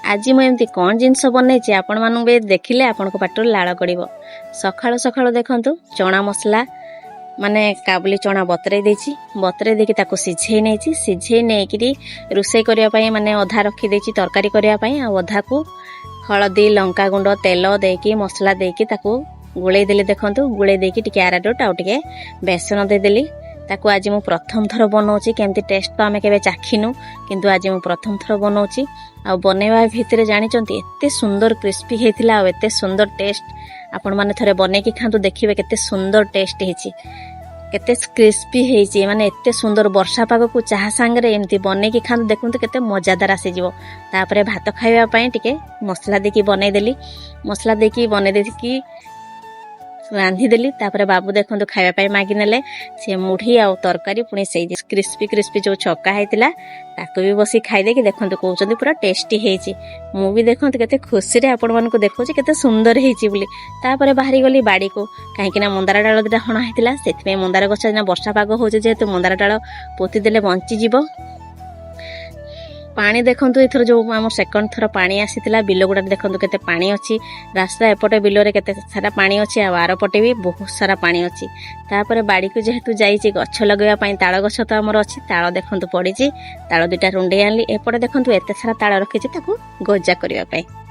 आज मुझे कौन जिनस बनई आपण मानू देखिले आपण पाटर लाड़ गड़ सकाळु सकाळु देखंतु चना मसला माने काबुली चना बतरे देकी ताको सिझे नहीं सिझे नहीं रोषे करने माने अधा रखी देची तरकारी करने अधा को हलदी लंका गुंड तेल देकी मसला देकी ताको गुड़े देली देखंतु गुड़े देकी टिके आरारोट आउ टिके बेसन देदेली ताको आज मु प्रथम थर बनाऊँगी केमती टेस्ट तो आम के चाखिनु किंतु आज मु प्रथम थर बनाऊँगी आ बनवा भितर जानते एते सुंदर क्रिस्पी होता एते सुंदर टेस्ट आपण मैंने थरे बनईकी खातु देखिए केते सुंदर टेस्ट होती केते क्रिस्पी होती माने एते सुंदर वर्षा पाग को चाह सांगे एमती बनईकी खातु देखु केते मजादार आसीजिवो तापरे भात खाइबा टिके मसला देकी बनईदेली मसला देकी बनईदेकी रांधिदेली तापरे बाबू देखंतु खाइबा मागी नेले से मुढ़ी आ तरकारी पुणी से क्रिस्पी क्रिस्पी जो छक्का होता ताको भी बसी खाईदे कि देखंतु कहउचंदी पूरा टेस्टी हेची मु भी देखंतु केते खुशी रे आपण मानको देखौची केते सुंदर हेची बोली तापरे बाहरी गली बाड़ी को काहेकि ना मंदार डाल दिटा हणा हेतिला सेतमे मंदार गछ ना वर्षा पाग होचे जेहेतु मंदार डाल पोती देले बंची जीवो पानी देखंतु एथर जो आम सेकंड थर पानी आसीतिला बिल गुडा देखंतु केते पानी अछि रास्ता एपटे बिल रे केते सारा पानी अछि आ आर पटे भी बहुत सारा पानी अछि तापरे बाड़ी को जेहेतु जाईची गछ लगेया पई ताळ गछ तो हमर अछि ताळ देखंतु पड़ीची ताळ दुटा रुंडे आनली एपटे देखंतु एते सारा ताळ रखिची ताकू गजा करिया पई